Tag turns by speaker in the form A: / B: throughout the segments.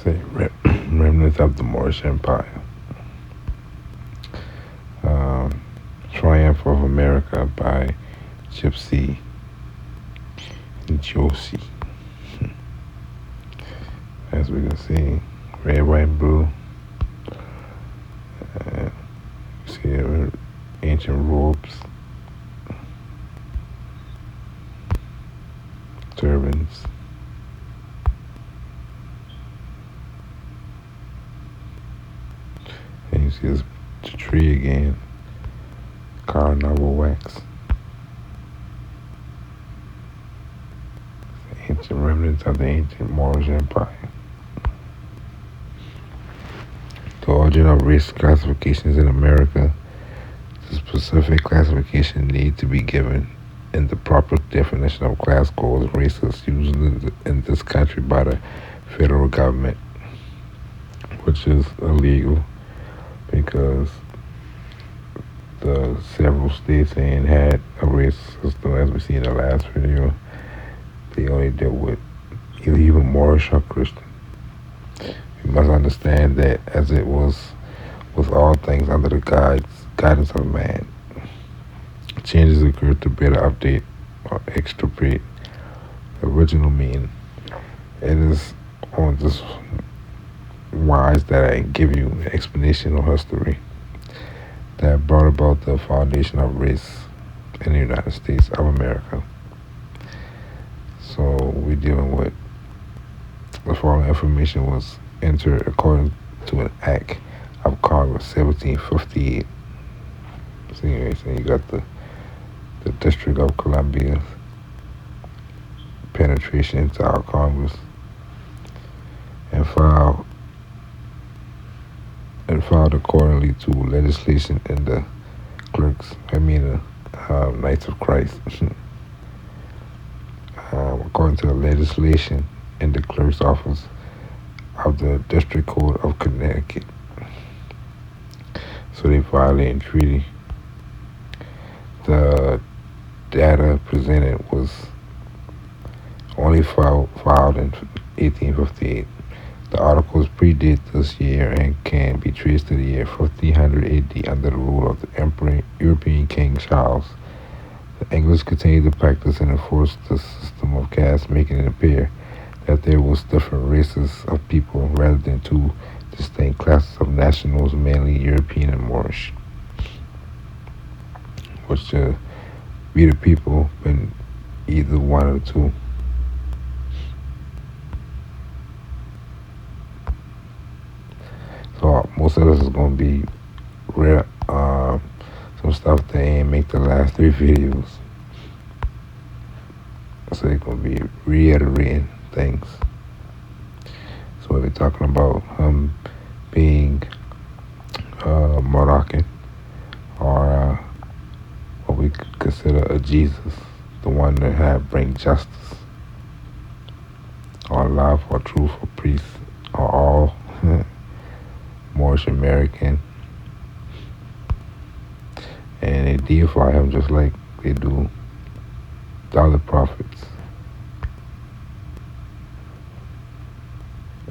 A: say remnants of the Moorish Empire. Triumph of America by Gypsy Josie. As we can see, red, white, and blue. You see the ancient robes, turbans. And you see this tree again, carnival wax. Ancient remnants of the ancient Moorish Empire. The origin of race classifications in America. The specific classification need to be given in the proper definition of class codes races used in this country by the federal government, which is illegal because the several states ain't had a race system. As we see in the last video, they only dealt with either Moorish or Christian. You must understand that as it was with all things under the guidance of man, changes occur to better update or extrapolate the original meaning. It is on this wise that I give you an explanation of history that brought about the foundation of race in the United States of America. So we're dealing with the following information was entered according to an act of Congress 1758. So you got the District of Columbia penetration into our Congress and filed accordingly to legislation in the Knights of Christ. According to the legislation in the clerk's office of the District Code of Connecticut. So they violated treaty. The data presented was only filed in 1858. The articles predate this year and can be traced to the year 1500 AD under the rule of the Emperor European King Charles. The English continued to practice and enforce the system of caste, making it appear that there was different races of people rather than two distinct classes of nationals, mainly European and Moorish, which be the people been either one or two. So most of this is going to be some stuff that ain't make the last 3 videos. So they're going to be reiterating things. So we're talking about him being Moroccan, or what we consider a Jesus, the one that had bring justice, or love, or truth, or peace, or all Moorish American. And they deify him just like they do the other prophets.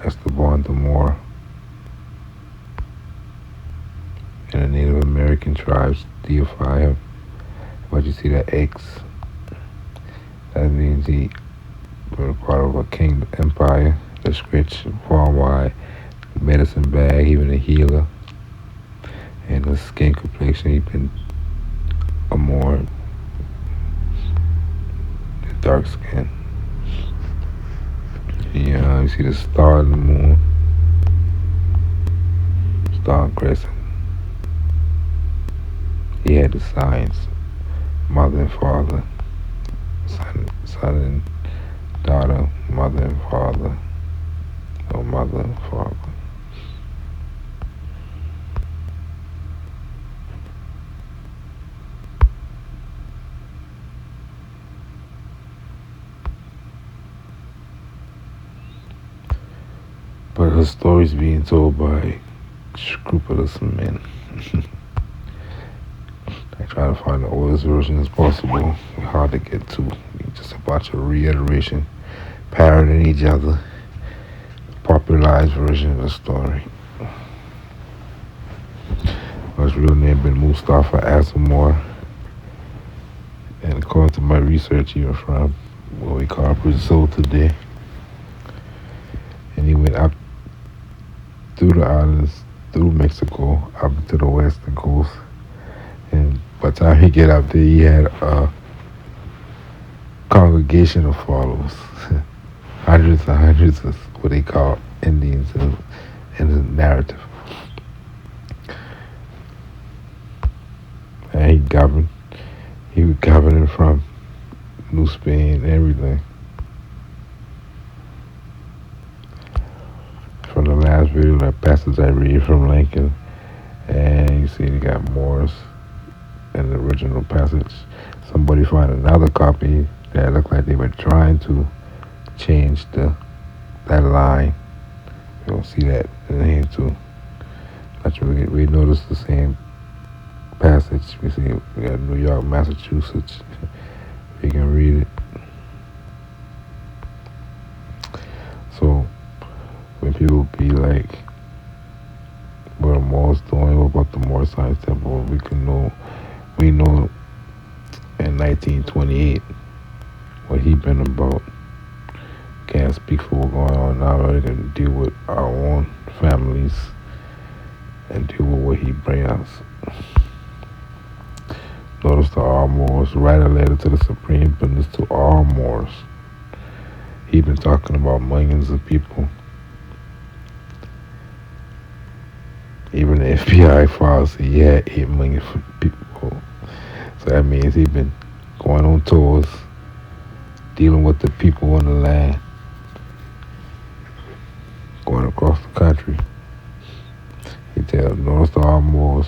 A: Esteban the Moor and the Native American tribes deify him. But you see that X, that means he was part of a kingdom empire, the scratch, far wide, medicine bag, even a healer, and the skin complexion, he been a more dark skin. Yeah, you see the star and the moon, star and crescent. He had the signs, mother and father, son and daughter, mother and father, or mother and father. But her story's being told by scrupulous men. I try to find the oldest version as possible. Hard to get to. Just a bunch of reiteration, parroting each other. Proper realized version of the story. His real name been Mustafa Asamoah, and according to my research, he was from what we call Brazil today, and he went up through the islands, through Mexico, up to the western coast, and by the time he get up there, he had a congregation of followers, hundreds and hundreds of what they call Indians in the narrative. And he was governing from New Spain and everything. From the last video, that passage I read from Lincoln, and you see they got Moors in the original passage. Somebody found another copy that looked like they were trying to change that line. You don't see that in here too. Actually, we notice the same passage. We see we got New York, Massachusetts. You can read it. So when people be like, what are Moors doing? What about the Moor Science Temple? We know in 1928 what he been about. Can't speak for what's going on now. We can deal with our own families and deal with what he brings us. Notice to all Moors, write a letter to the Supreme Business to all Moors. He been talking about millions of people. Even the FBI files say he had 8 million people. So that means he been going on tours, dealing with the people on the land, going across the country. He tells notice to all Moors,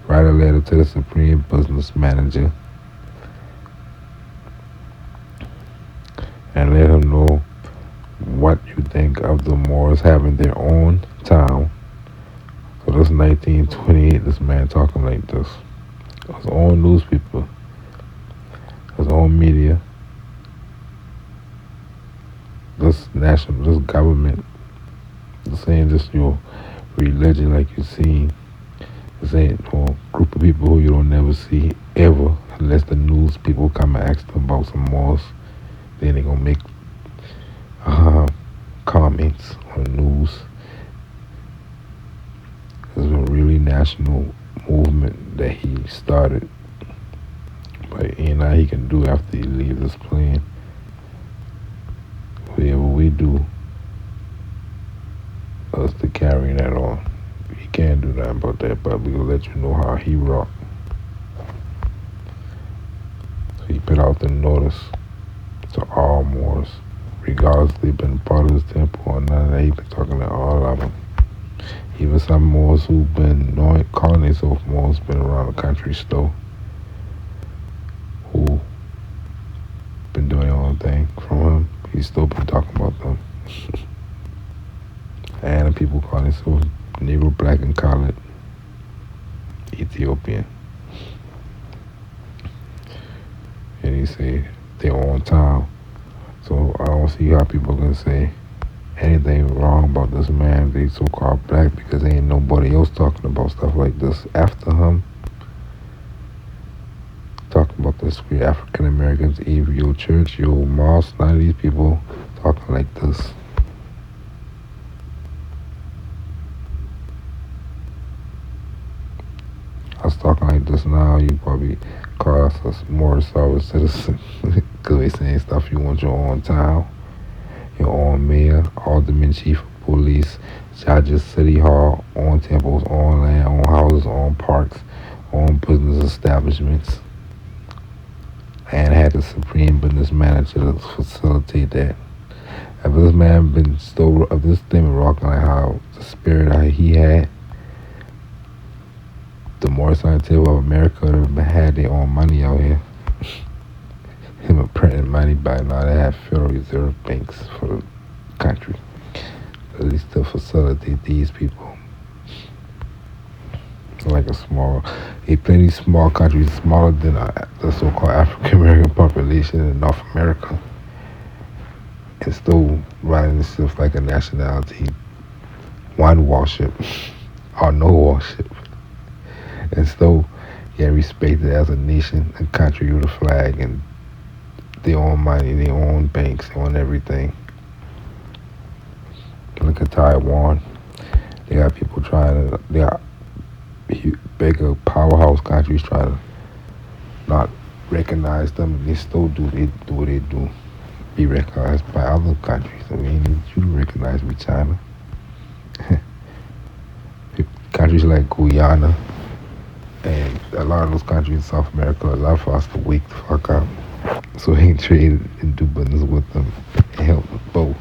A: write a letter to the Supreme Business Manager and let him know what you think of the Moors having their own town. So this 1928, this man talking like this. His own newspaper, his own media, this government, this ain't just your religion like you seen. This ain't no group of people who you don't never see ever unless the news people come and ask them about some Moors. Then they gonna make comments on the news. It's a really national movement that he started. But ain't nothing he can do after he leaves this plane. Whatever we do, us to carry that on. He can't do nothing about that, but we gonna let you know how he rock. So he put out the notice to all Moors, regardless if they've been part of his temple or none. He been talking to all of them. Even some Moors who've been calling themselves Moors, been around the country still, who been doing their own thing from him. He's still been talking about them. And the people calling themselves Negro, Black, and Colored, Ethiopian. And he said their own town. So I don't see how people can say anything wrong about this man being so-called black, because ain't nobody else talking about stuff like this after him. Talking about this great African Americans, even your church, your mosque, none of these people talking like this. Us talking like this now, you probably call us a more solid citizen because we saying stuff. You want your own town, your own mayor, alderman, chief of police, judges, city hall, own temples, own land, own houses, own parks, own business establishments, and had the Supreme Business Manager to facilitate that. If this man been still, if this thing been rocking like how the spirit that he had, the more scientific of America would have had their own money out here. Him a printing money by now. They have Federal Reserve banks for the country, at least to facilitate these people. Like a small, plenty small countries, smaller than the so-called African American population in North America, and still running itself like a nationality, one warship or no warship, and still get respected as a nation, a country with a flag and their own money, their own banks, their own everything. Look at Taiwan. They got people trying to, they got bigger powerhouse countries trying to not recognize them, and they still they do what they do. Be recognized by other countries. I mean, you recognize me, China. Countries like Guyana and a lot of those countries in South America allow for us to wake the fuck up. So we can trade and do business with them and help them both.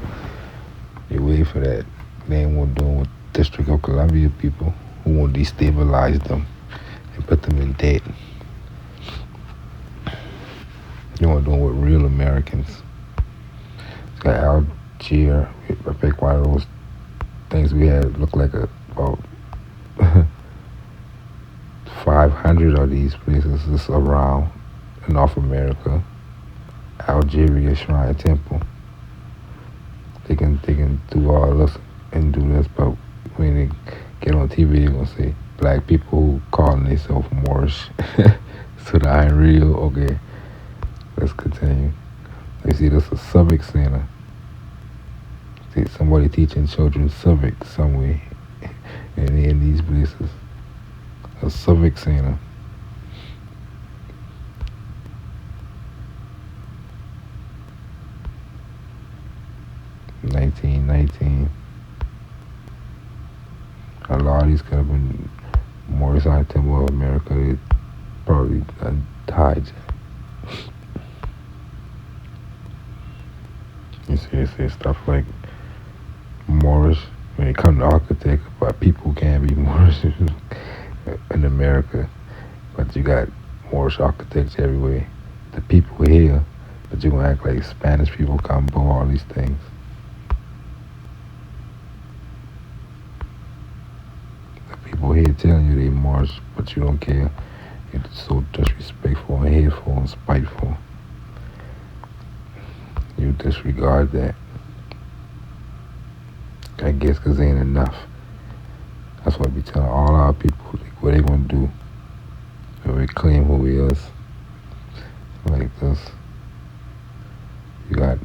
A: They wait for that. They ain't want to do it with District of Columbia people who want to destabilize them and put them in debt. They want to do it with real Americans. It's got Algier. I think one of those things we had looked like about 500 of these places is around in North America. Algeria Shrine Temple. They can do all this and do this, but when they get on TV, they're gonna say black people who calling themselves Moorish. So that ain't real. Okay, let's continue. You see, this is a civic center. See, somebody teaching children civics somewhere, and they in these places. A civic center. $1919. A lot of these could have been Morris Temple of America. They probably died. You see stuff like Morris. When it comes to architect, but people can't be Morris in America. But you got Moorish architects everywhere. The people here, but you're gonna act like Spanish people come for all these things. The people here telling you they Moorish, but you don't care. You're so disrespectful and hateful and spiteful. You disregard that. I guess because ain't enough. That's why we tell all our people like, what they gonna do when we claim who we is. Like this. You got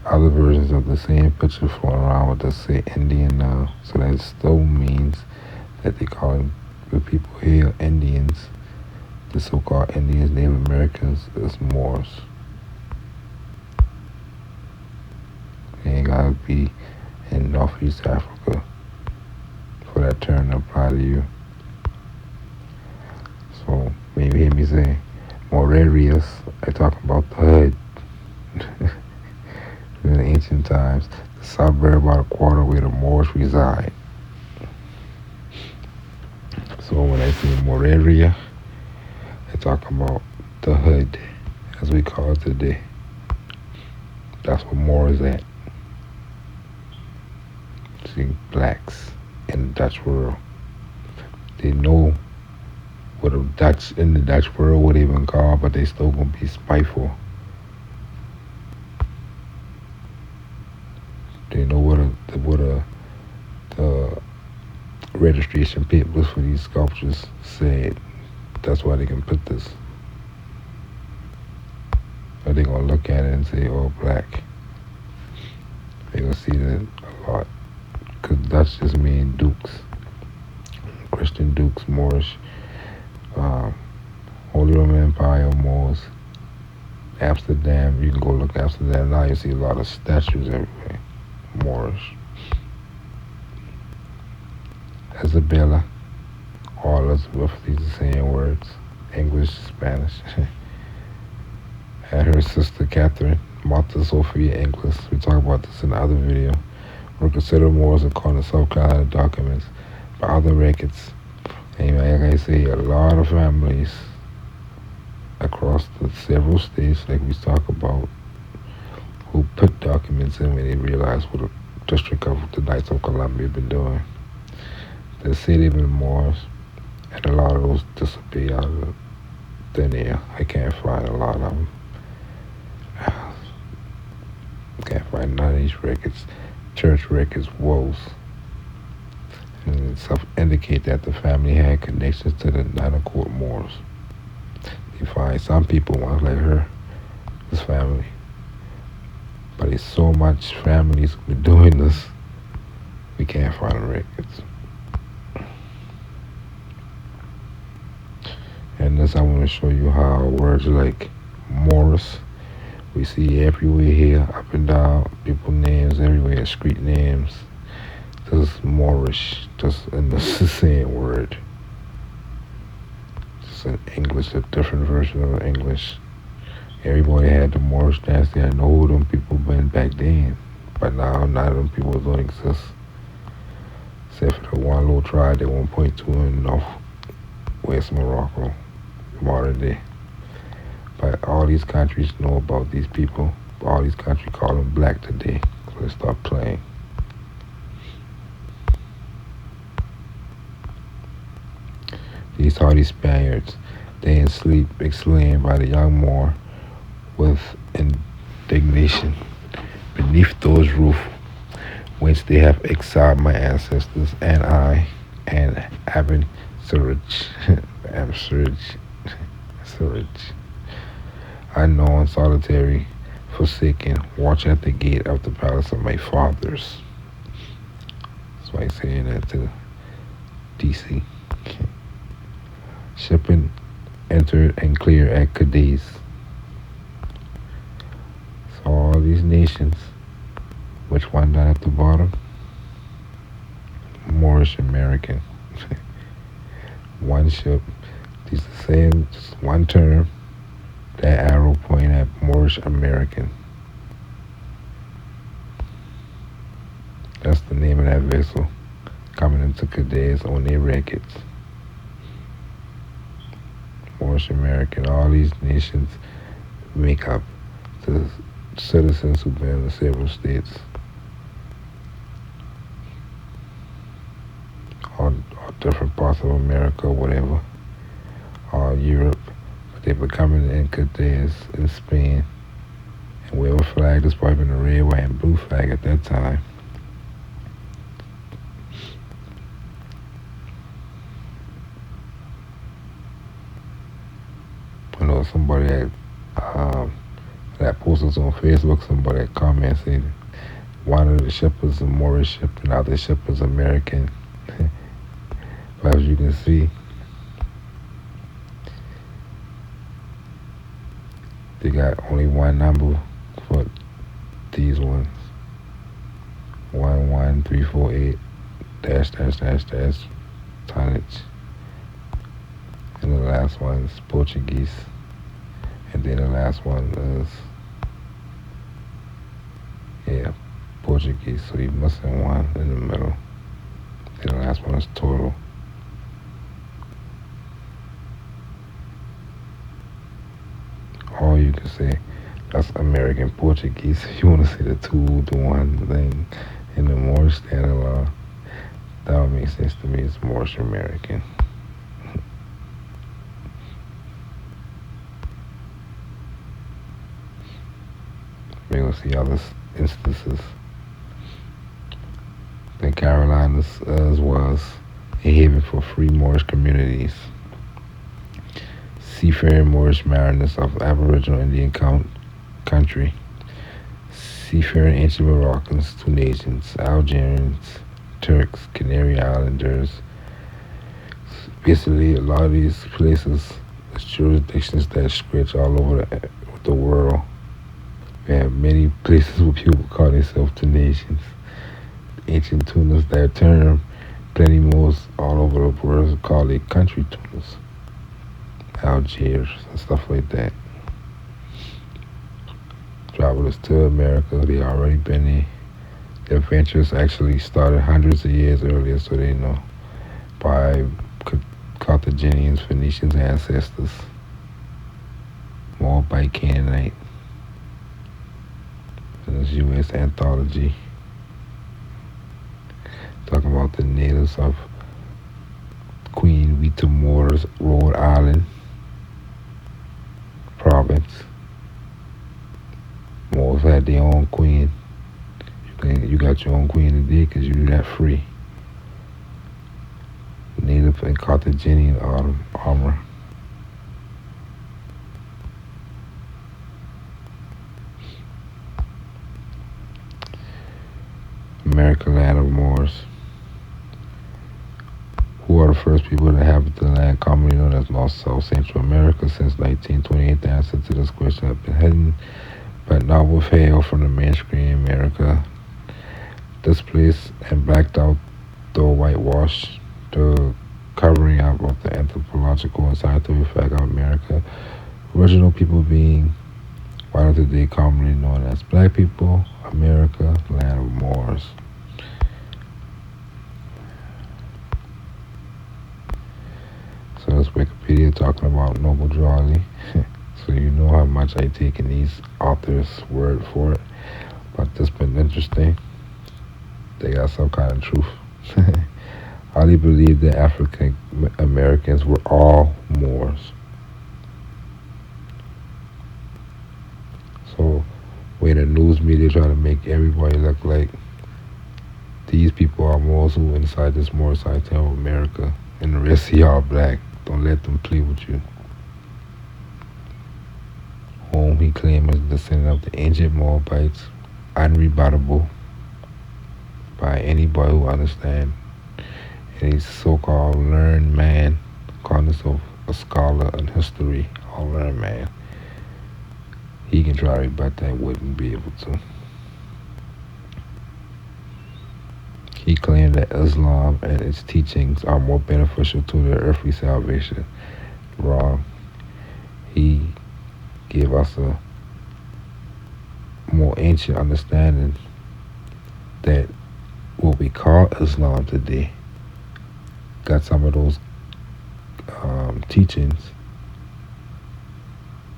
A: other versions of the same picture floating around with the say Indian now. So that still means that they call the people here Indians. The so-called Indians, Native Americans, is Moors. They ain't gotta be in Northeast Africa for that term to apply to you. So when you hear me say Morerias, I talk about the hood. In the ancient times, the suburb about a quarter where the Moors reside. So when I say Moreria, I talk about the hood, as we call it today. That's where Moor is at. See, blacks in the Dutch world. They know what the Dutch in the Dutch world would even call, but they still gonna be spiteful. They know what the registration papers for these sculptures said. That's why they can put this. Or they gonna look at it and say, "Oh, black." They gonna see that a lot. Cause Dutch just mean dukes, Christian dukes, Moorish, Holy Roman Empire, Moors. Amsterdam, you can go look at Amsterdam now. You see a lot of statues everywhere. Moorish. Isabella, all Elizabeth, these are the same words. English, Spanish. And her sister Catherine, Martha Sophia Inglis. We talk about this in the other video. Were considered Moors according to South Carolina documents by other records. And like I say, a lot of families across the several states, like we talk about, who put documents in when they realized what the District of the Knights of Columbia been doing. They say they've been Moors, and a lot of those disappear out of thin air. I can't find a lot of them. Can't find none of these records. Church records, woes. And it indicate that the family had connections to the Nanaquart Moors. You find some people once like her, this family. But it's so much families who been doing this, we can't find the records. And this I want to show you how words like Morris, we see everywhere here, up and down, people names everywhere, street names. Just Moorish, just in the same word. Just in English, a different version of English. Everybody had the Moorish dance. They had know who them people been back then. But now, none of them people don't exist. Except for the one little tribe at 1.2 in northwest Morocco, modern day. But all these countries know about these people. All these countries call them black today. So they start playing. These hardy Spaniards, they in sleep, explained by the young Moor with indignation. Beneath those roofs, whence they have exiled my ancestors, and I, and Aben Suraj, Suraj, unknown, solitary, forsaken, watch at the gate of the palace of my fathers. That's why he's saying that to DC. Shipping entered and cleared at Cadiz. So all these nations, which one down at the bottom? Moorish American. One ship. These the same, just one term. That arrow pointing at Moorish American. That's the name of that vessel coming into Cadiz on their records. Moorish American. All these nations make up the citizens who've been in the several states. Or different parts of America, whatever. Or Europe. But they were coming in Cadiz in Spain. And whatever flag, this probably been a red, white, and blue flag at that time. I know somebody that posted on Facebook, somebody that commented, one of the ships is a Moorish ship and the other ship is American. But as you can see, they got only one number for these ones. 11348 dash dash dash dash tonnage. And the last one is Portuguese. And then the last one is, Portuguese. So you're missing one in the middle. And the last one is total. Or you can say that's American Portuguese. If you want to say the two to one thing in the Moorish standard law, that would make sense to me. It's Moorish American. We're going to see other instances. The Carolinas was a haven for free Moorish communities. Seafaring Moorish mariners of Aboriginal Indian country. Seafaring ancient Moroccans, Tunisians, Algerians, Turks, Canary Islanders. Basically, a lot of these places, there's jurisdictions that stretch all over the world. We have many places where people call themselves Tunisians. Ancient Tunis, that term, plenty more all over the world call it country Tunis. Algiers and stuff like that. Travelers to America, they already been there. The adventures actually started hundreds of years earlier, so they know, by Carthaginians, Phoenicians, ancestors, more by Canaanite. In this U.S. anthology, talking about the natives of Queen Witamora's Rhode Island province. Moors had their own queen. You got your own queen today because you do that free. Native and Carthaginian armor. America, land of Moors. Who are the first people to inhabit the land commonly known as North South Central America since 1928? The answer to this question has been hidden, but not withheld from the mainstream America. Displaced and blacked out, though whitewashed, the covering up of the anthropological and scientific fact of America. Original people being what are today commonly known as black people, America, land of Moors. So that's Wikipedia talking about Noble Drawley. So you know how much I take in these authors' word for it. But this been interesting. They got some kind of truth. Ali believed that African Americans were all Moors. So when the news media try to make everybody look like these people are Moors who inside this Moor side of America and the rest of y'all black, don't let them play with you. Whom he claimed as descendant of the ancient Moabites, unrebuttable by anybody who understands. Any so-called learned man, calling himself a scholar in history, or learned man, he can try to rebut that, wouldn't be able to. He claimed that Islam and its teachings are more beneficial to their earthly salvation. Wrong. He gave us a more ancient understanding that what we call Islam today got some of those teachings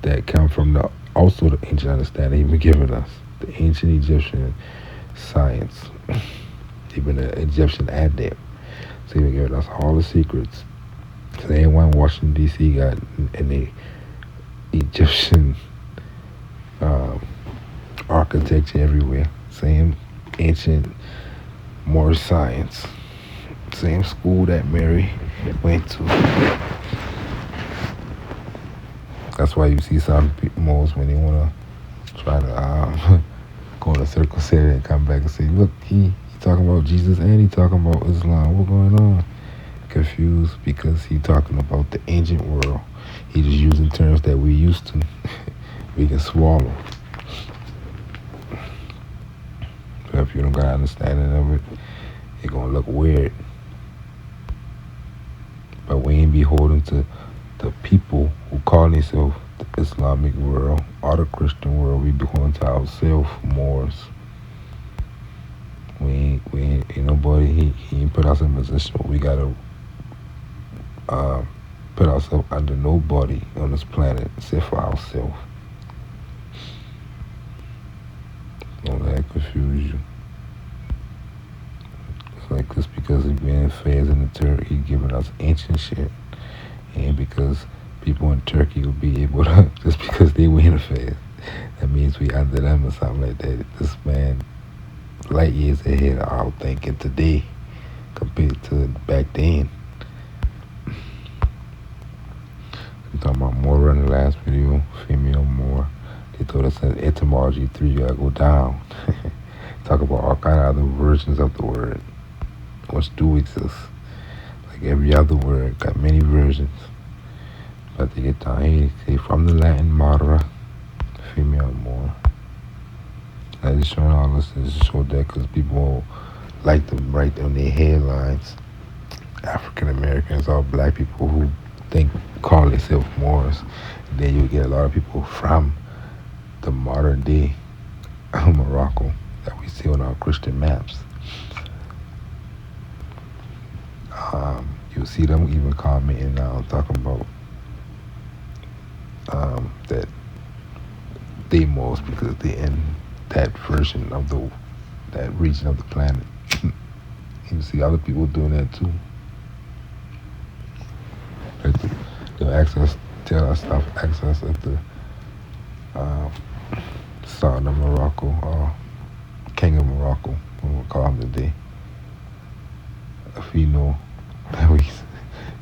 A: that come from also the ancient understanding he been giving us, the ancient Egyptian science, even the Egyptian adab. So he been giving us all the secrets. So anyone in Washington D.C. got in the Egyptian architecture everywhere. Same ancient Moorish science. Same school that Mary went to. That's why you see some Moors when they want to try to go in a circle set and come back and say, look, he talking about Jesus and he talking about Islam. What's going on? Confused because he talking about the ancient world. He just using terms that we used to. We can swallow. So if you don't got an understanding of it, it's gonna look weird. But we ain't beholden to the people who call themselves the Islamic world or the Christian world. We beholden to ourselves, Moors. We ain't nobody. He ain't put us in a position where we gotta put ourselves under nobody on this planet except for ourselves. Don't let that confuse you. It's like just because he's been in Fez in the Turkey, he giving us ancient shit, and because people in Turkey will be able to, just because they were in a Fez, that means we under them or something like that. This man light years ahead of our thinking today compared to back then. I'm talking about Moor in the last video, female Moor. They told us that etymology 3 you gotta go down. Talk about all kind of other versions of the word, which do exist. Like every other word got many versions. But they get down here, they say from the Latin Mara, female Moor. I just showing all this to show that because people like to write on their headlines African Americans or black people who call themselves Moors. And then you get a lot of people from the modern day Morocco that we see on our Christian maps. You'll see them even commenting now talking about that they Moors because they're in that version of that region of the planet. You see other people doing that too. They'll tell us stuff, ask us if the Sultan of Morocco, King of Morocco, we will call him today. If we know that he's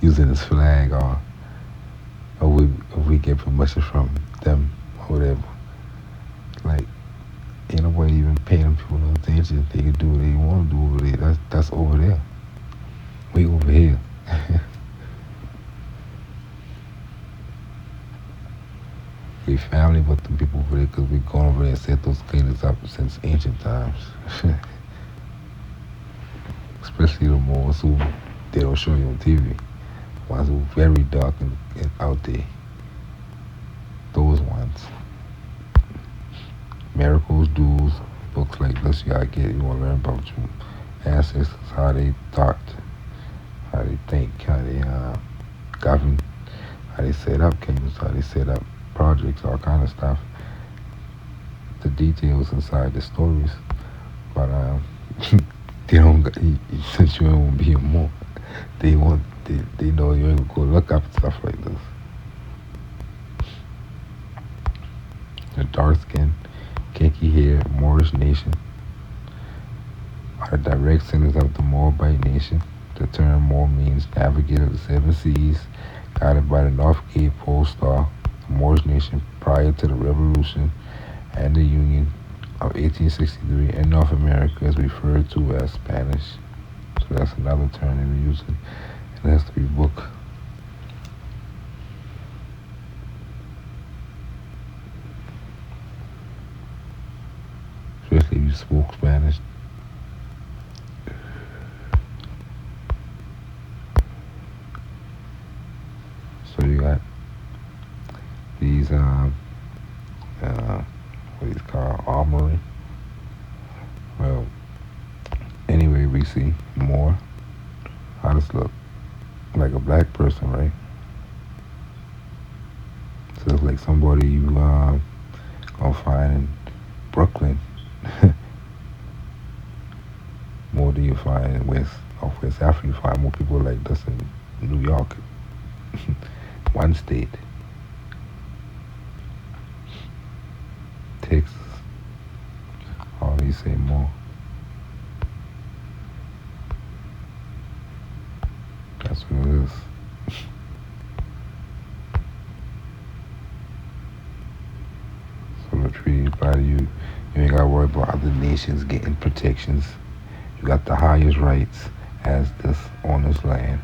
A: using his flag, or if we get permission from them or whatever. Like, ain't nobody even paying people no attention. They can do what they want to do over there. That's over there. We over here. We family with the people over there because we gone over there and set those cleaners up since ancient times. Especially the ones who they don't show you on TV. Ones who are very dark and out there. Those ones. Miracles, duels, books like this you gotta get. You wanna learn about your ancestors, how they thought, how they think, how they govern, how they set up kingdoms, how they set up projects, all kind of stuff. The details inside the stories, but they don't. Since you don't be more, they know you ain't gonna go look up stuff like this. The dark skin, kinky hair, Moorish nation are the direct descendants of the Moabite nation. The term Moor means navigator of the seven seas, guided by the North Cape Pole Star. The Moorish nation prior to the Revolution and the Union of 1863 in North America is referred to as Spanish. So that's another term they were using in the history book. Especially if you spoke Spanish. So you got these what is called armory. Well, anyway, we see more. How does look? Like a black person, right? So it's like somebody you gonna find in Brooklyn more than you find in West Africa. You find more people like this in New York, one state. Texas, all these say more. That's what it is. So the treaty by you ain't gotta worry about other nations getting protections. You got the highest rights as this on this land.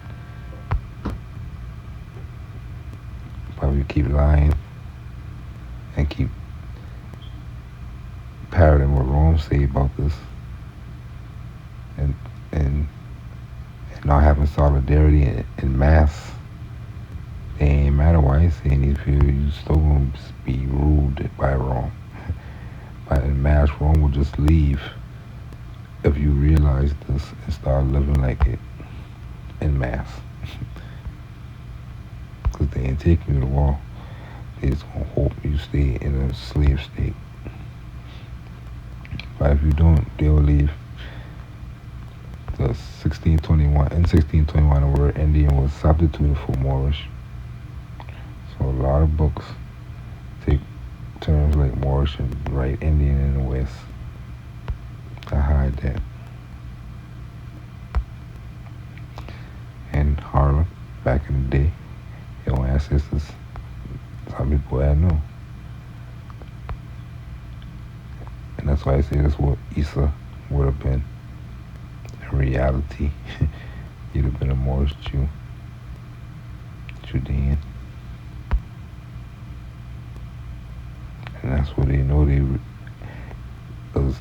A: But if you keep lying and keep parroting what Rome say about this, and not having solidarity in mass, it ain't matter why I say anything. You still gonna be ruled by Rome. But in mass, Rome will just leave if you realize this and start living like it in mass. Because they ain't taking you to war. They just gonna hope you stay in a slave state. But if you don't, they'll leave. The 1621 in 1621, the word Indian was substituted for Moorish. So a lot of books take terms like Moorish and write Indian in the West to hide that. In Harlem, back in the day, your ancestors, some people had known. And that's why I say that's what Isa would have been. In reality, he'd have been a Moorish Jew, Judean. And that's what they know because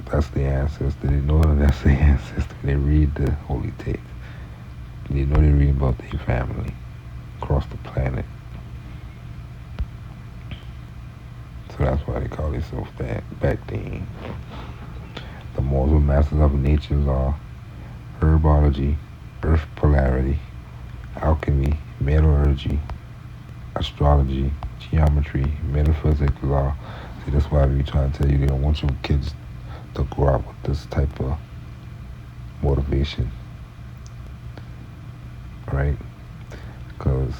A: that's the ancestor. They know that's the ancestor. They read the holy text. They know they read about their family across the planet. So that's why they call themselves Bactrian. The Moors were masters of nature's law, herbology, earth polarity, alchemy, metallurgy, astrology, geometry, metaphysics, law. See, that's why we try to tell you they don't want your kids to grow up with this type of motivation, right? Because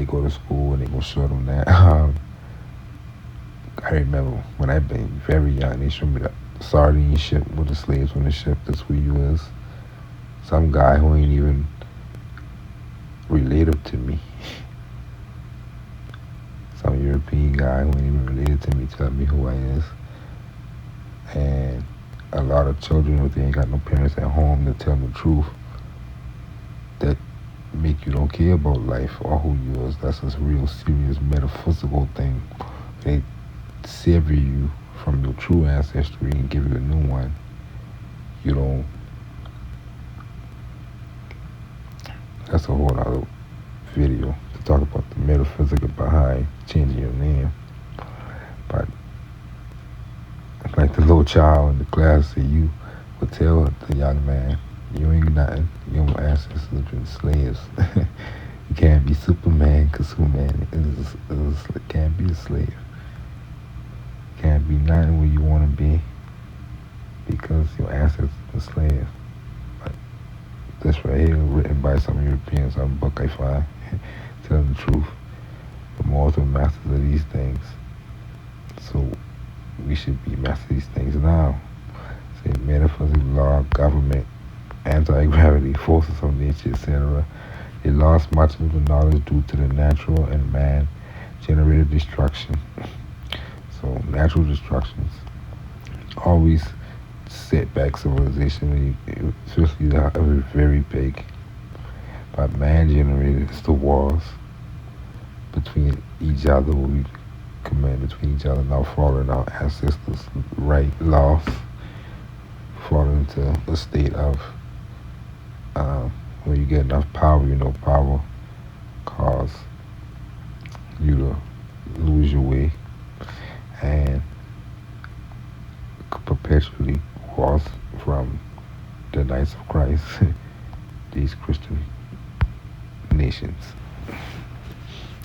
A: they go to school and they gonna show them that. I remember when I been very young, they showed me the sardine ship with the slaves on the ship. That's who you was. Some guy who ain't even related to me. Some European guy who ain't even related to me tell me who I is. And a lot of children, if they ain't got no parents at home to tell them the truth, that make you don't care about life or who you is. That's a real serious metaphysical thing. They sever you from your true ancestry and give you a new one. You don't. That's a whole other video to talk about the metaphysical behind changing your name. But like the little child in the class, you would tell the young man, you ain't nothing. Your ancestors been slaves. You can't be Superman because Superman can't be a slave. Can't be nothing where you want to be because your ancestors were slaves. But this right here, written by some Europeans, some book I find, telling the truth. The mortal masters of these things. So we should be masters of these things now. Say metaphysical law, government, anti-gravity, forces of nature, etc. They lost much of the knowledge due to the natural and man-generated destruction. So natural destructions always set back civilization, especially the very big. But man-generated is the wars between each other, we command between each other, now following our ancestors' right laws, falling into a state of when you get enough power, power cause you to lose your way and perpetually wars from the Knights of Christ, these Christian nations,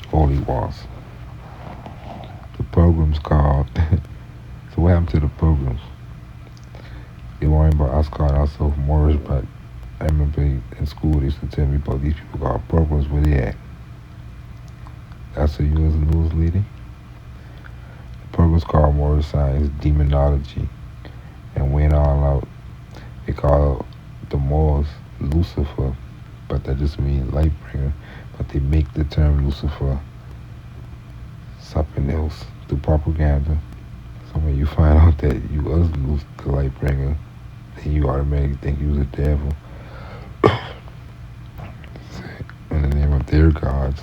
A: holy wars. The programs called, so what happened to the programs? They worrying about us calling ourselves Moorish, but I remember in school they used to tell me about these people called programs. Where they at? That's what you as a news lady? The programs called Moorish science, demonology, and went all out. They call the Moors Lucifer, but that just means light bringer. But they make the term Lucifer something else through propaganda. So when you find out that you was the light bringer, then you automatically think you was a devil. In the name of their gods,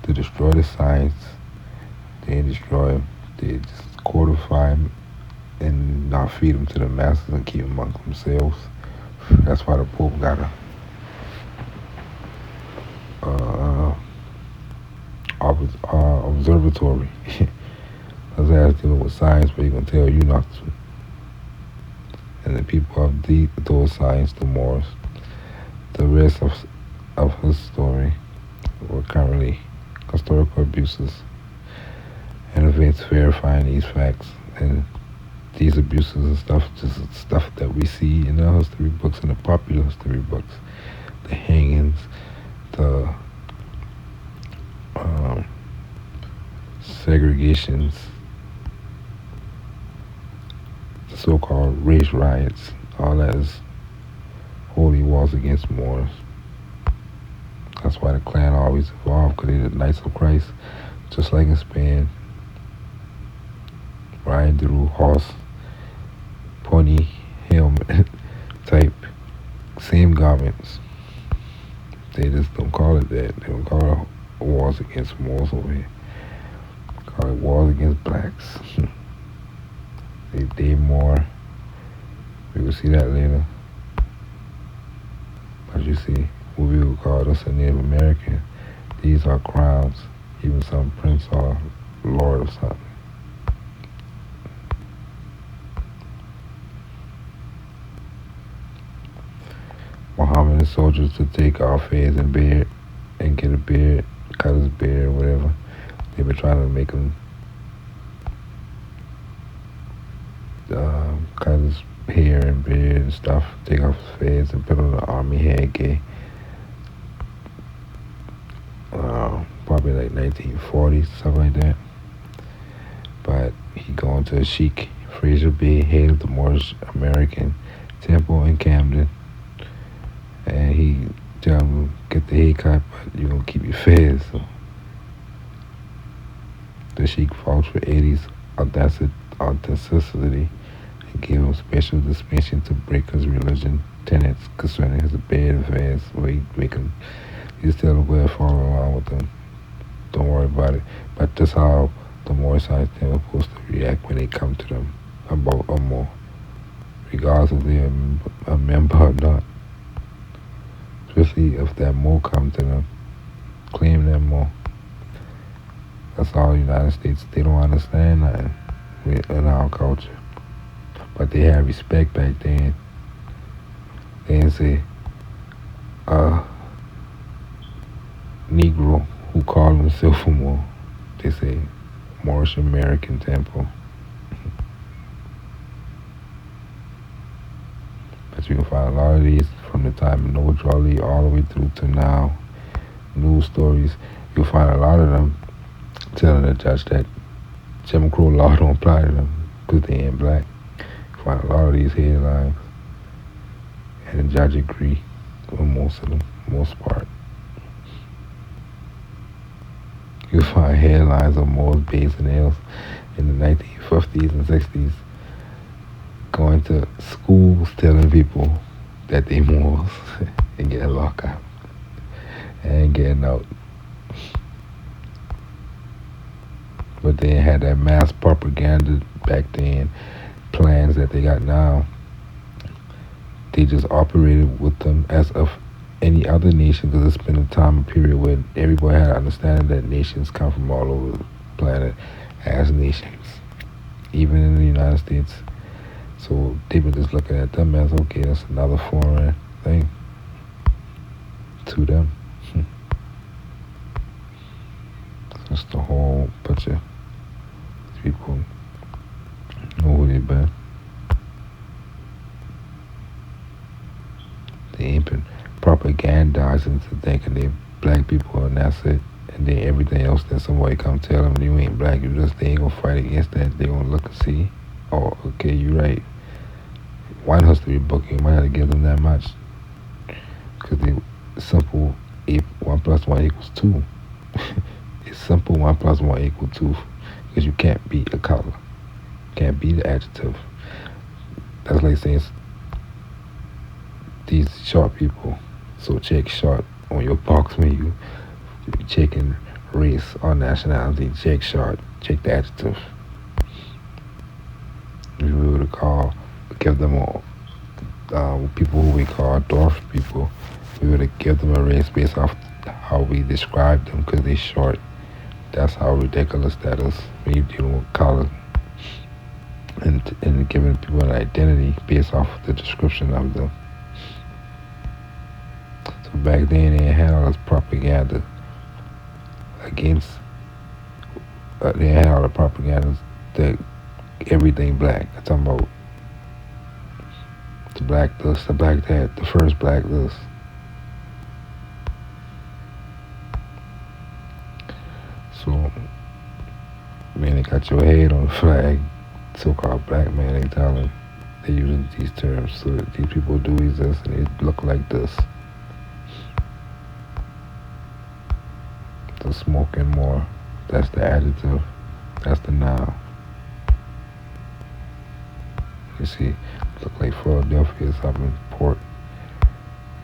A: to destroy the science, they just codify them and not feed them to the masses and keep them amongst themselves. That's why the Pope got a observatory. That's how it's dealing with science, but he's gonna tell you not to. And the people of those science, the Moors, the rest of his story were currently historical abuses and events verifying these facts. And these abuses and stuff, just stuff that we see in the history books and the popular history books. The hangings, the segregations, the so-called race riots, all that is holy wars against Moors. That's why the Klan always evolved, because they're the Knights of Christ, just like in Spain. Riding through horse, pony, helmet type, same garments. They just don't call it that. They don't call it wars against Moors over here. They call it wars against blacks. They more. We will see that later. But you see, what we would call us a Native American, these are crowns. Even some prince or lord or something. Muhammad and soldiers to take off his and beard and get a beard, cut his beard or whatever. They were trying to make him cut his hair and beard and stuff, take off his fez and put on the army headgear. Probably probably like 1940s, something like that. But he going to a chic Fraser Bay, head of the Moorish American Temple in Camden, and he tell him get the haircut, but you gonna keep your fez. So the sheik fought for Eddie's authenticity and gave him special dispensation to break his religion tenets concerning his bed affairs. Where he make him, he just tell him go ahead and follow along with them. Don't worry about it. But that's how the Moorish science team are supposed to react when they come to them about a more, regardless if they're a member or not. Especially if that more come to them, claim them more. That's all the United States. They don't understand nothing in our culture. But they had respect back then. They didn't say Negro who called himself a Moor. They say Moorish American Temple. But you can find a lot of these from the time of Noah Drawley all the way through to now. News stories. You'll find a lot of them telling the judge that Jim Crow law don't apply to them because they ain't black. You find a lot of these headlines, and the judge agree with most of them, most part. You find headlines of Moors, Bays, and L's in the 1950s and 60s going to schools telling people that they Moors and getting locked out and getting out. But they had that mass propaganda back then, plans that they got now. They just operated with them as of any other nation, because it's been a time period where everybody had understanding that nations come from all over the planet as nations, even in the United States. So they were just looking at them as, okay, that's another foreign thing to them. That's the whole picture. People know who they've been. They ain't been propagandized into thinking they black people and that's it. And then everything else that somebody come tell them you ain't black, they ain't gonna fight against that. They gonna look and see, oh, okay, you're right. One history book, you might have to give them that much. Because they simple 1 + 1 = 2. It's simple 1 + 1 = 2. Because you can't beat a color. Can't beat the adjective. That's like saying these short people. So check short on your box when you checking race or nationality. Check short. Check the adjective. If we were to give them all people who we call dwarf people, we would give them a race based off how we describe them because they're short. That's how ridiculous that is when you're dealing with color and giving people an identity based off the description of them. So back then they had all this propaganda against, they had all the propaganda that everything black. I'm talking about the black this, the black that, the first black this. So, man, they got your head on the flag, so-called black man, they telling, they using these terms, so that these people do exist and they look like this. The smoking more, that's the adjective, that's the noun. You see, look like Philadelphia or something, port.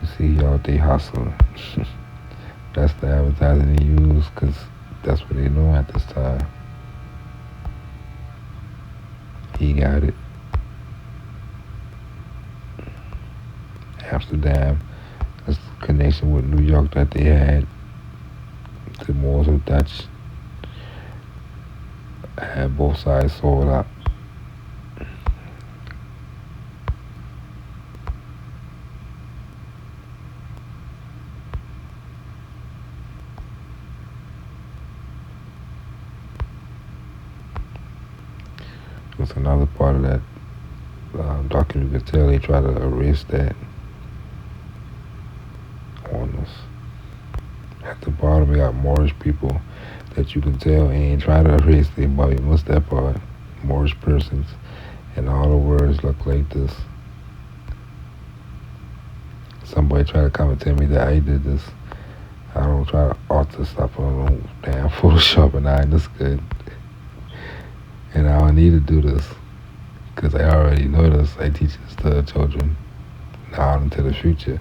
A: You see, y'all, they hustling. That's the advertising they use, because that's what they know at this time. He got it. Amsterdam, that's the connection with New York that they had. The Moors were Dutch. Had both sides sold out. That's another part of that document. You could tell they try to erase that on us. At the bottom, we got Moorish people that you can tell and try to erase the body step part, Moorish persons, and all the words look like this. Somebody try to come and tell me that I did this. I don't try to alter stuff on no damn Photoshop, and I this good. And I don't need to do this because I already know this. I teach this to children now into the future.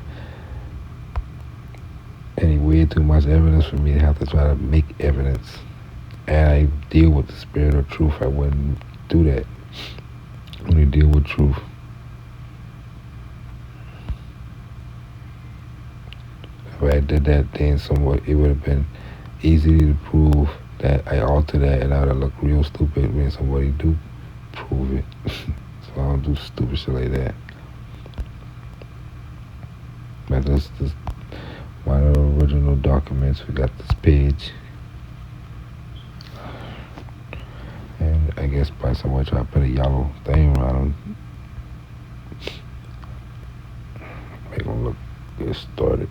A: And way too much evidence for me to have to try to make evidence. And I deal with the spirit of truth. I wouldn't do that. I only deal with truth. If I did that, then somewhat it would have been easy to prove that I altered that, and I would have looked real stupid when somebody do prove it. So I don't do stupid shit like that. But this one of the original documents. We got this page, and I guess by somebody try to put a yellow thing around them, make them look good started.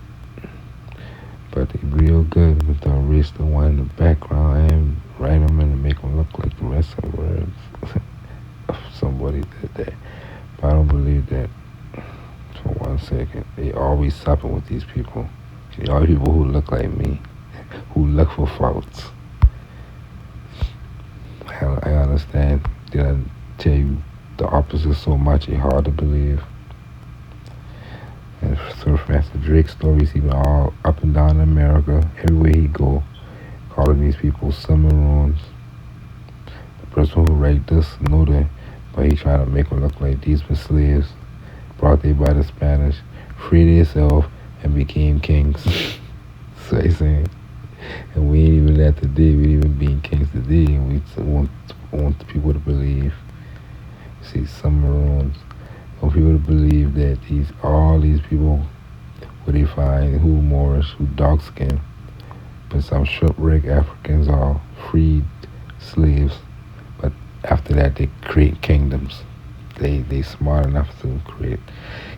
A: But they real good with the erase the one in the background and write them in and make them look like the rest of the words. Somebody did that. But I don't believe that for 1 second. They always stopping with these people. All people who look like me, who look for faults. I understand. Did I tell you the opposite so much? It's hard to believe. And Surf Master Drake's stories, even all up and down America, everywhere he go, calling these people Cimarrones. The person who write this know that, but he trying to make them look like these were slaves, brought there by the Spanish, freed themselves, and became kings. So he's saying, and we ain't even that today. We ain't even being kings today, and we want people to believe. See, Cimarrones. Want people to believe that all these people, what they find, who Moorish, who dark skinned, but some shipwrecked Africans are freed slaves. But after that, they create kingdoms. They smart enough to create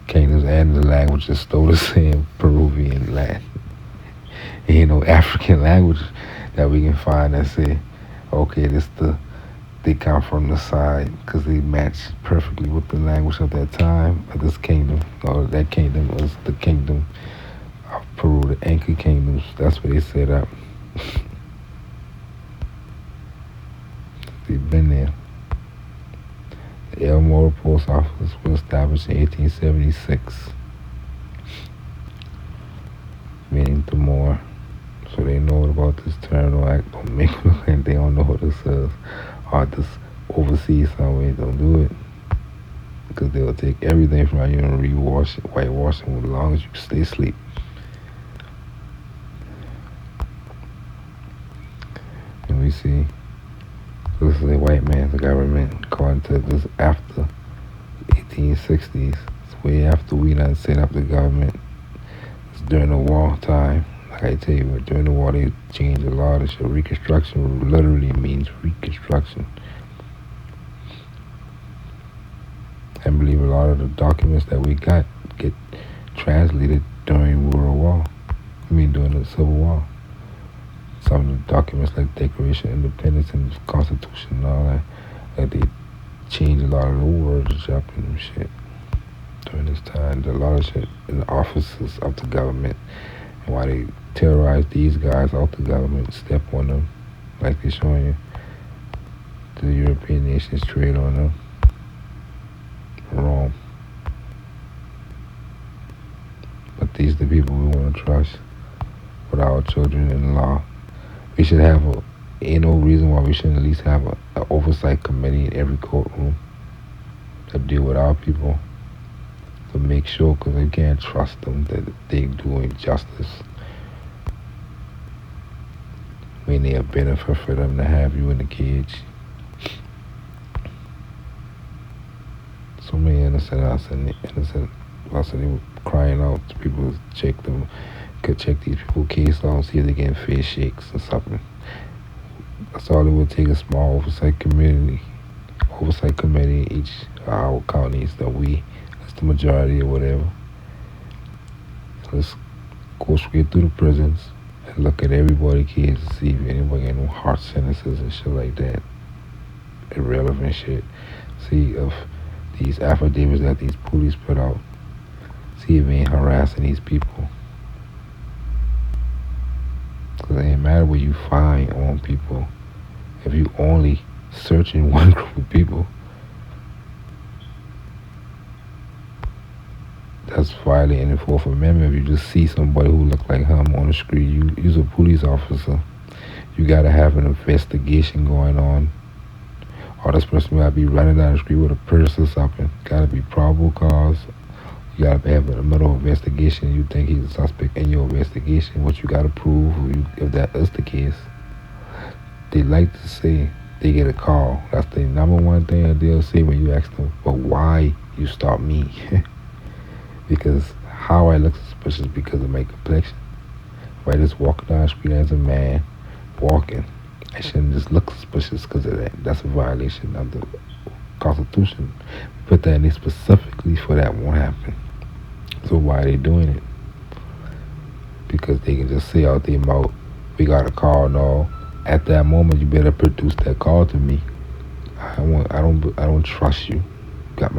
A: kingdoms, and the language is still the same Peruvian land. Ain't no African language that we can find that say, okay, they come from the side, because they match perfectly with the language of that time of this kingdom. Or that kingdom was the kingdom of Peru, the Inca kingdoms. That's what they set up. They've been there. The El Moro Post Office was established in 1876, meaning the more. So they know about this terminal act. Don't make it look like they don't know what this is. Or just overseas somewhere. Don't do it. Because they'll take everything from you and rewash it, whitewash it as long as you stay asleep. And we see, so this is a white man's government, according to this after 1860s. It's way after we done set up the government. It's during the war time. Like I tell you, during the war they changed a lot of shit. Reconstruction literally means reconstruction. I believe a lot of the documents that we got get translated during World War. During the Civil War. Some of the documents like Declaration of Independence and Constitution and all that, like they changed a lot of the words up and shit during this time. A lot of shit in the offices of the government. And why they terrorize these guys out the government, step on them, like they're showing you. The European nations trade on them. Wrong. But these are the people we want to trust with our children-in-law. We should have ain't no reason why we shouldn't at least have an oversight committee in every courtroom to deal with our people, to make sure, because we can't trust them that they doing justice. When they a benefit for them to have you in the cage. So many innocent us they were crying out to people to could check these people's case out and see if they getting fair shakes or something. That's all it would take, a small oversight committee in each of our counties that's the majority or whatever. Let's go straight through the prisons and look at everybody's kids to see if anybody got no heart sentences and shit like that. Irrelevant shit. See if these affidavits that these police put out, see if they ain't harassing these people. Because it ain't matter what you find on people. If you only searching one group of people, that's violating the Fourth Amendment. If you just see somebody who look like him on the street, you're a police officer. You gotta have an investigation going on. Or this person gotta be running down the street with a purse or something. Gotta be probable cause. You gotta have a middle investigation. You think he's a suspect in your investigation. What you gotta prove, if that is the case. They like to say they get a call. That's the number one thing that they'll say when you ask them, but why you stop me? Because how I look suspicious because of my complexion. If I just walk down the street as a man walking, I shouldn't just look suspicious because of that. That's a violation of the Constitution. We put that in there specifically for that won't happen. So why are they doing it? Because they can just say out their mouth, we got a call. No, at that moment you better produce that call to me. I don't trust you. You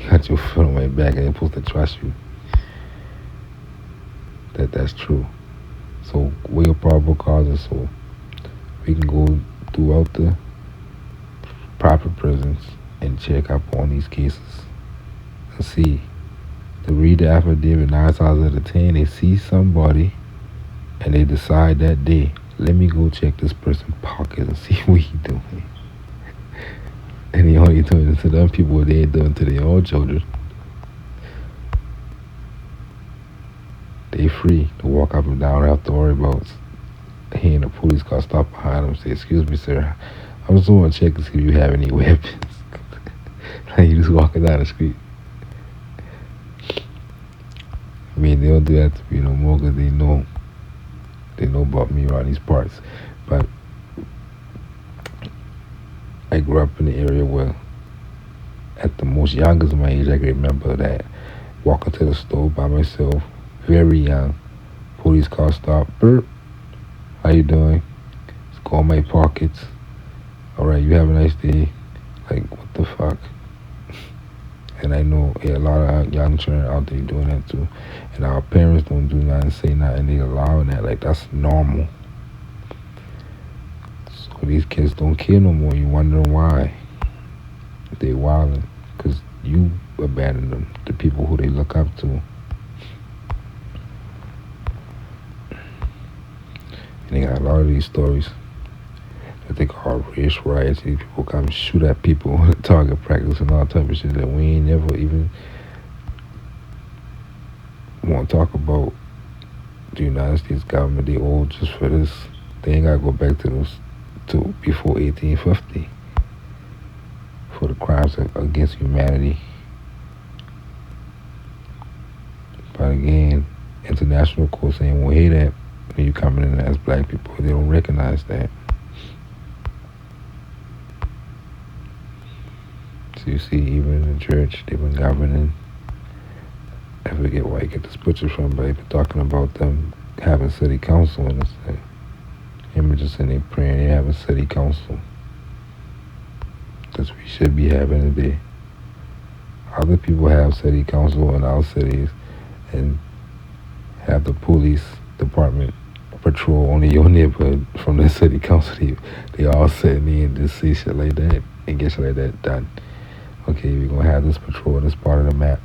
A: got your foot on my back. I ain't supposed to trust you. That's true. So where your probable causes, so we can go throughout the proper prisons and check up on these cases and see. To read the affidavit 9 times out of 10, they see somebody and they decide that day, let me go check this person's pocket and see what he doing. And they only doing it to them people what they ain't doing to their own children. They free to walk up and down, have to worry about hearing a police car stop behind them and say, excuse me, sir, I just want to check to see if you have any weapons. Like you just walking down the street. I mean, they don't do that to me no more because they know about me around these parts. But I grew up in the area where, at the most youngest of my age, I can remember that walking to the store by myself, very young, police car stop, burp, how you doing? Let's go in my pockets. All right, you have a nice day. Like, what the fuck? And I know a lot of young children out there doing that too. And our parents don't do nothing, say nothing, they allow that. Like, that's normal. So these kids don't care no more. You wonder why. They wildin'. Because you abandon them, the people who they look up to. And they got a lot of these stories that they call race riots. These people come shoot at people, target practice and all type of shit that we ain't never even want to talk about. The United States government, they old just for this. They ain't gotta go back to before 1850 for the crimes against humanity. But again, international courts ain't won't hear that when you coming in as black people. They don't recognize that. So you see, even in the church, they've been governing. I forget where I get this picture from, but they've been talking about them having city council and it's like images in their praying they have a city council. Because we should be having today. Other people have city council in our cities and have the police department patrol only your neighborhood from the city council. They all sitting there and just see shit like that and get shit like that done. Okay, we're gonna have this patrol in this part of the map.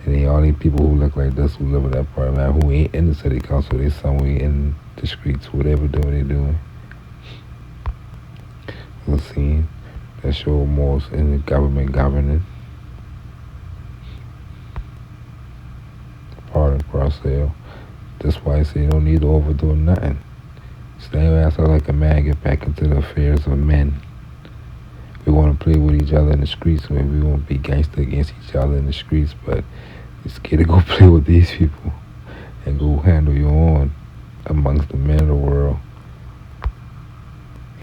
A: And then all these people who look like this, who live in that part of the map, who ain't in the city council, they somewhere in the streets, whatever they doing. We'll see. That show more in the government governing. Pardon for sale. That's why I say you don't need to overdo nothing. Stay your ass out like a man, get back into the affairs of men. We want to play with each other in the streets, maybe we want to be gangster against each other in the streets, but you're scared to go play with these people and go handle your own amongst the men of the world.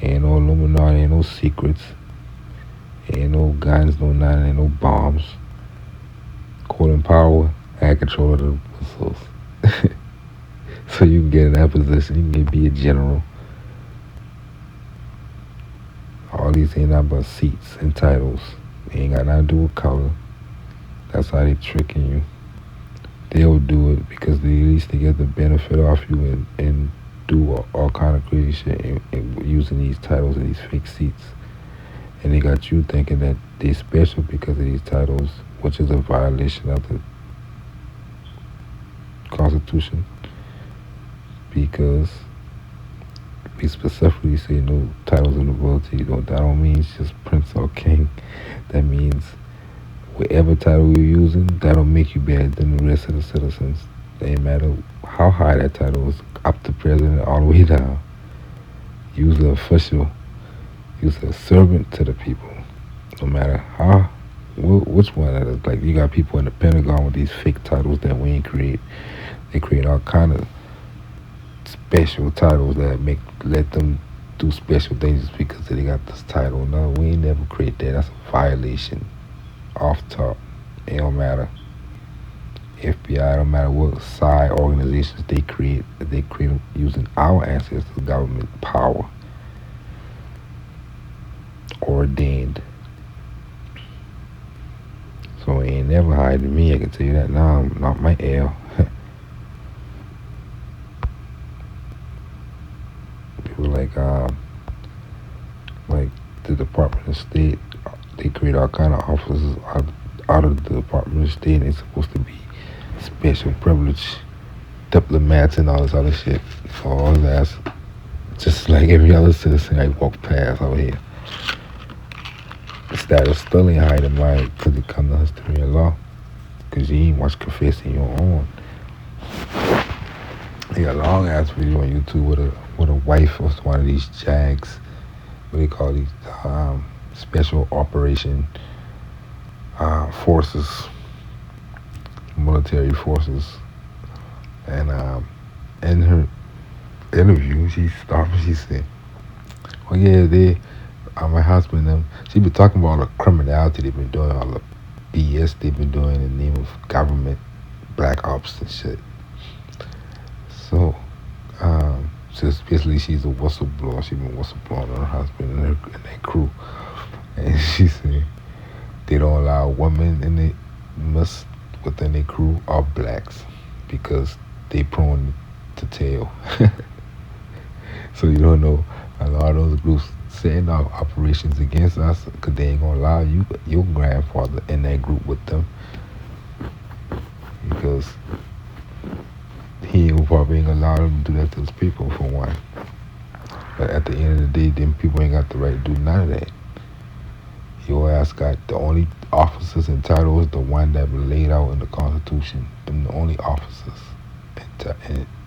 A: Ain't no Illuminati, ain't no secrets, ain't no guns, no nothing, ain't no bombs. Court and power had control of the missiles. So you can get in that position. You can be a general. All these ain't nothing but seats and titles. They ain't got nothing to do with color. That's how they tricking you. They'll do it because they, at least they get the benefit off you and do all kind of crazy shit and using these titles and these fake seats. And they got you thinking that they special because of these titles, which is a violation of the Constitution. Because we specifically say no titles of nobility. That don't mean it's just prince or king. That means whatever title you're using, that'll make you better than the rest of the citizens. It ain't matter how high that title is, up to president all the way down. Use the official. Use a servant to the people. No matter how, which one that is. Like, you got people in the Pentagon with these fake titles that we ain't create. They create all kind of special titles that let them do special things just because they got this title. No, we ain't never create that. That's a violation. Off top. It don't matter. FBI, don't matter what side organizations they create them using our ancestors' government power. Ordained. So it ain't never hiding me, I can tell you that now. I'm not my L. People like the Department of State, they create all kind of offices out of the Department of State, and it's supposed to be special privilege diplomats and all this other shit. So all that's just like every other citizen I walk past over here. The status still ain't hiding mine because it come to history and law. Because you ain't watch Confessing Your Own. They got a long ass video on YouTube with a wife of one of these JAGs. What they call these special operation forces, military forces. And in her interview, she stopped and she said, "Well, yeah, my husband, she been talking about all the criminality they've been doing, all the BS they've been doing in the name of government, black ops and shit." So, just basically she's a whistleblower. She's been whistleblowing on her husband and their crew. And she said they don't allow women within their crew or blacks because they prone to tell. So you don't know, a lot of those groups setting off operations against us because they ain't gonna allow your grandfather in that group with them, because he probably ain't gonna allow them to do that to his people, for one. But at the end of the day, them people ain't got the right to do none of that. Your ass got the only officers and titles, the one that were laid out in the Constitution. Them the only officers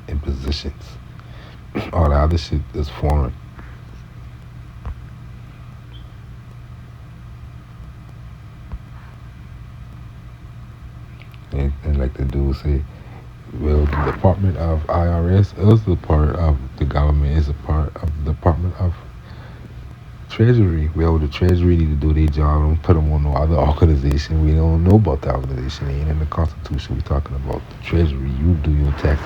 A: in positions. All the other shit is foreign. And like the dude say, well, the Department of IRS is a part of the government, is a part of the Department of Treasury. Well, the Treasury need to do their job and put them on no other organization. We don't know about the organization. It ain't in the Constitution. We're talking about the Treasury. You do your tax.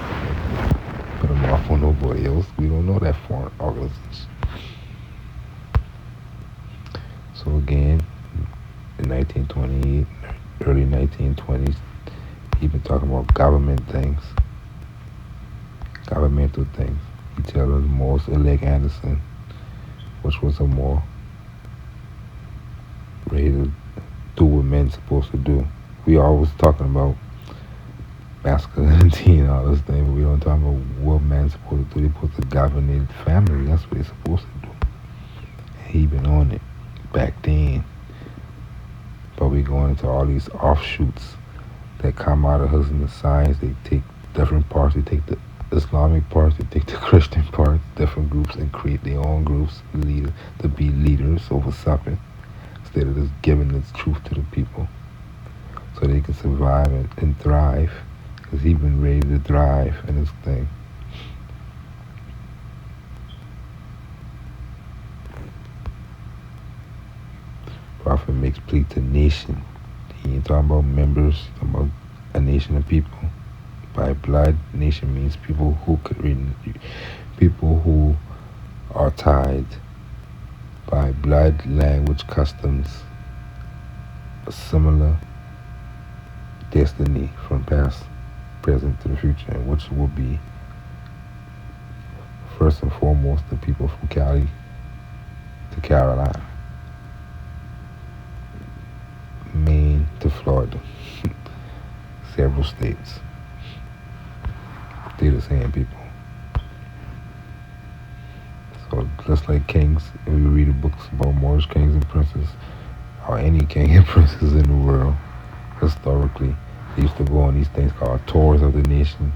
A: Put them off on nobody else. We don't know that foreign organization. So again, in 1928, early 1920s, he been talking about governmental things. He tell us Morse elect Anderson, which was a more ready to do what men's supposed to do. We always talking about masculinity and all this thing, but we don't talk about what men's supposed to do. They're supposed to govern their family. That's what they're supposed to do. And he been on it back then. But we going into all these offshoots that come out of Husband and Science. They take different parts. They take the Islamic parts, they take the Christian parts, different groups, and create their own groups to be leaders over something, instead of just giving the truth to the people so they can survive and thrive, because he's been ready to thrive in this thing. Prophet makes plea to nation. He ain't talking about members, he's talking about a nation of people. By blood, nation means people who are tied by blood, language, customs, a similar destiny from past, present to the future, which will be first and foremost the people from Cali to Carolina, Maine to Florida, several states. They're the same people. So just like kings, if you read the books about Moorish kings and princes, or any king and princess in the world, historically, they used to go on these things called tours of the nation,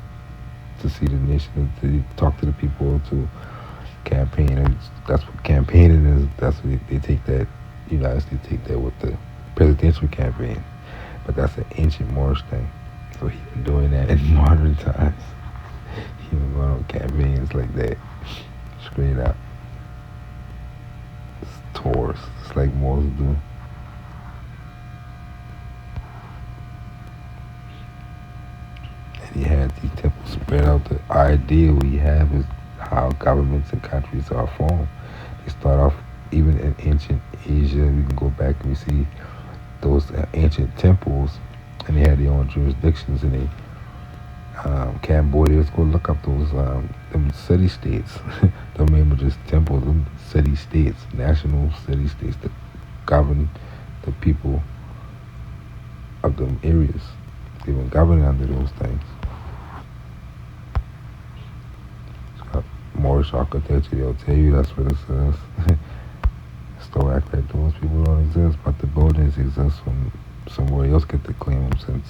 A: to see the nation, to talk to the people, to campaign. And that's what campaigning is. That's what they take that. United States take that with the presidential campaign. But that's an ancient Moorish thing. So he's been doing that in modern times. He been going on campaigns like that, straight out. It's tours. It's like Moors do. And he had these temples spread out. The idea we have is how governments and countries are formed. They start off even in ancient Asia. We can go back and we see those ancient temples, and they had their own jurisdictions. And they Cambodia. Let's go look up those them city states. Don't remember just temples. Them city states, national city states that govern the people of them areas. They've been governing under those things. Moorish architecture, they'll tell you that's what it says. Still act like those people don't exist, but the buildings exist when somebody else get to claim them, since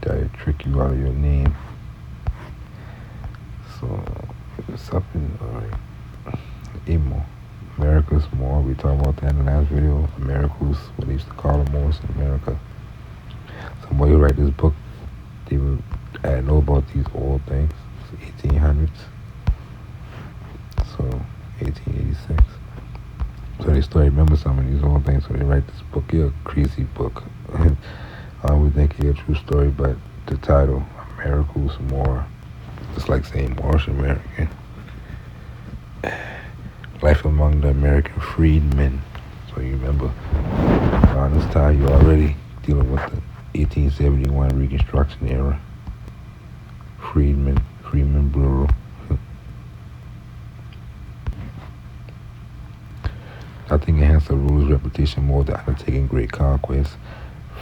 A: they trick you out of your name. So it's up in Emo. America's more. We talked about that in the last video. America's what they used to call the Moors in America. Somebody who write this book, they would know about these old things. It's 1800s. So 1886. So they still remember some of these old things. So they write this book. It's a crazy book. I would think it's a true story, but the title, America's More, it's like saying Moorish American. Life among the American freedmen. So you remember, around this time you're already dealing with the 1871 Reconstruction era. Freedmen Bureau. Nothing enhanced the ruler's reputation more than undertaking great conquests.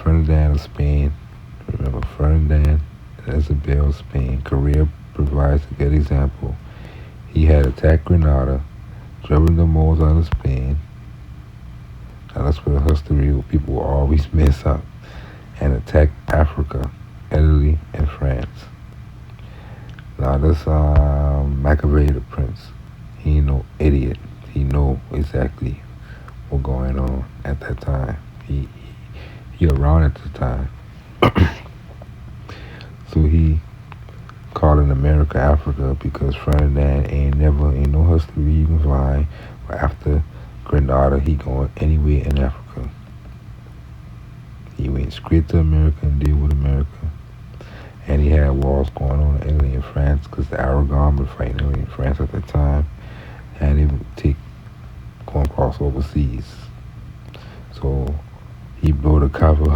A: Ferdinand of Spain, remember Ferdinand and Isabel of Spain, career provides a good example. He had attacked Granada, driven the Moors out of Spain. Now that's where the history people will always mess up. And attacked Africa, Italy, and France. Now this Machiavelli the Prince, he ain't no idiot. He know exactly what's going on at that time. He around at the time. So he called in America Africa because Ferdinand ain't no history you can find. But after Grenada, he going anywhere in Africa. He went straight to America and deal with America. And he had wars going on in Italy and France because the Aragon were fighting Italy and France at that time. And they would going across overseas. So he blew the cover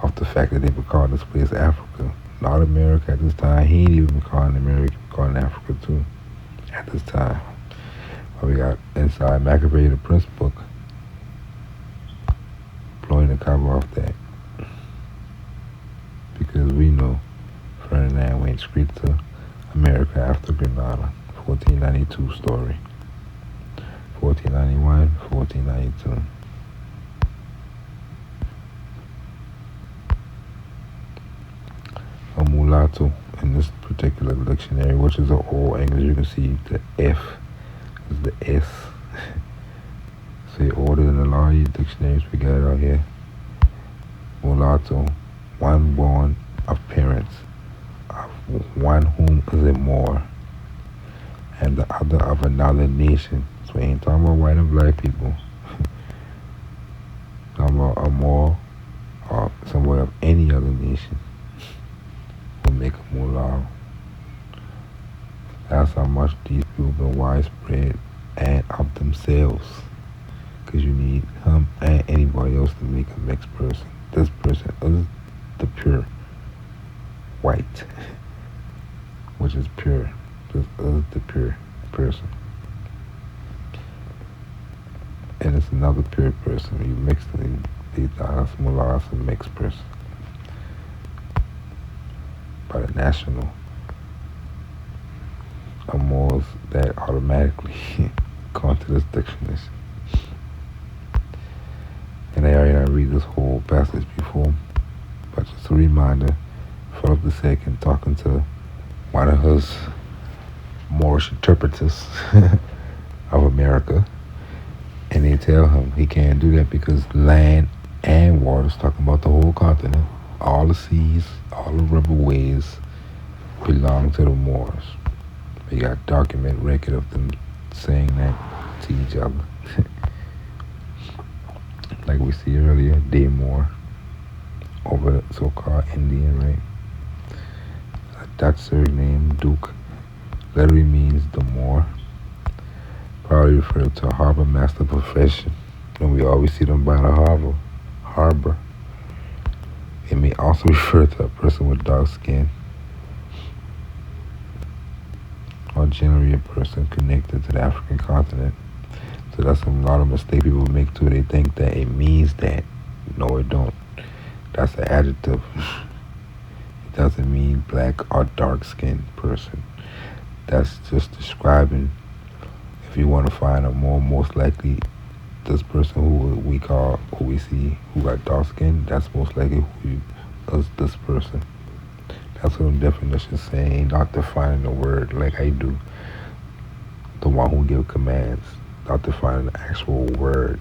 A: off the fact that they were calling this place Africa. Not America at this time. He ain't even calling America, he was calling Africa too at this time. But we got inside Machiavelli the Prince book, blowing the cover off that. Because we know Ferdinand went straight to America after Grenada. 1492 story. 1491, 1492. A mulatto in this particular dictionary, which is an old English, you can see the F is the S. Say ordered in a lot of these dictionaries we got out here. Mulatto, one born of parents, of one whom is a Moor, and the other of another nation. So we ain't talking about white and black people. Talking about a Moor or somewhere of any other nation. Who make a moolah. That's how much these people been widespread and of themselves. Because you need him and anybody else to make a mixed person. This person is the pure white, which is pure. This is the pure person. And it's another pure person. You mix these mullahs a mixed person. By the national Moors that automatically come to this dictionary. And I already read this whole passage before, but just a reminder, Philip II talking to one of his Moorish interpreters of America, and they tell him he can't do that because land and waters, talking about the whole continent, all the seas, all the riverways belong to the Moors. We got document record of them saying that to each other. Like we see earlier, Moor over the so-called Indian, right? A Dutch surname, Duke, literally means the Moor. Probably referred to a harbor master profession, and we always see them by the harbor. It may also refer to a person with dark skin, or generally a person connected to the African continent. So that's a lot of mistake people make too. They think that it means that. No, it don't. That's an adjective. It doesn't mean black or dark skinned person. That's just describing, if you want to find a most likely this person who we see who got dark skin, that's most likely who is this person. That's what the definition is saying, not defining the word like I do. The one who give commands, not defining the actual word.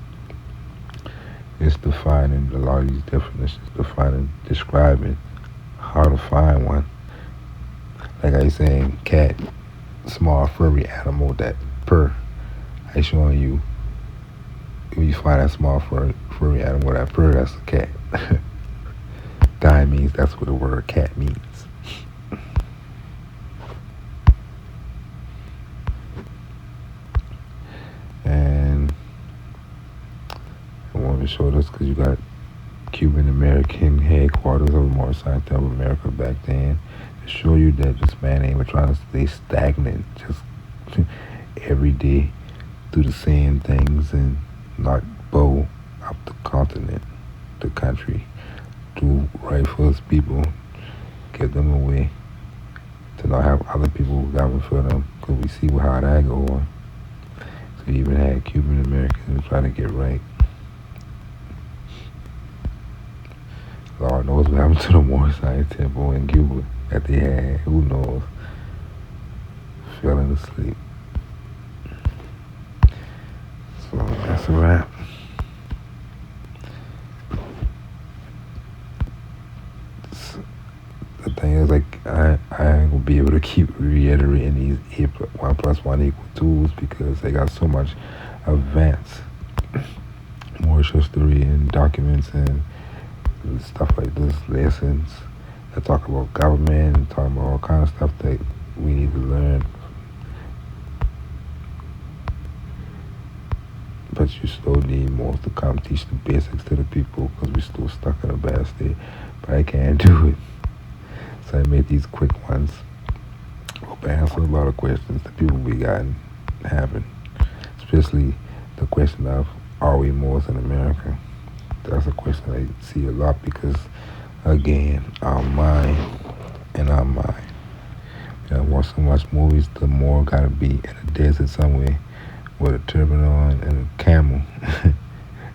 A: It's defining a lot of these definitions, describing how to find one. Like I saying, cat, small furry animal that purr. I showing you, when you find that small furry animal that purr, that's a cat. That means that's what the word cat means. And I wanted to show this because you got Cuban American headquarters of Moorish Society of America back then to show you that this man ain't trying to stay stagnant, just every day do the same things and not bow up the continent, the country, do right for his people, give them away, to not have other people govern for them, because we see how that go on. So you even had Cuban Americans trying to get right. Lord knows what happened to the Moorish Science Temple in Cuba that they had. Who knows? Falling asleep. So that's a wrap. The thing is, like, I ain't gonna be able to keep reiterating these 1 + 1 = 2s because they got so much advanced Moorish history and documents and stuff like this, lessons that talk about government and talk about all kinds of stuff that we need to learn. But you still need more to come teach the basics to the people because we're still stuck in a bad state. But I can't do it. So I made these quick ones. Hope I answer a lot of questions that people be having. Especially the question of, are we Moors in America? That's a question I see a lot because, again, our mind. You know, I watch so much movies, the Moor gotta be in a desert somewhere with a turban on and a camel.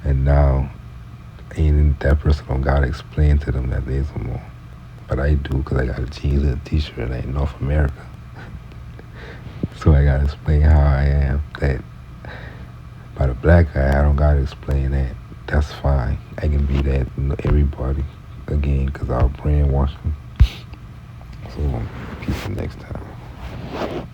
A: And now, that person don't gotta explain to them that there's a Moor. But I do because I got a jeans and a t-shirt and I in North America. So I gotta explain how I am. That by the black guy, I don't gotta explain that. That's fine. I can be that everybody again because I'll brainwash them. So peace next time.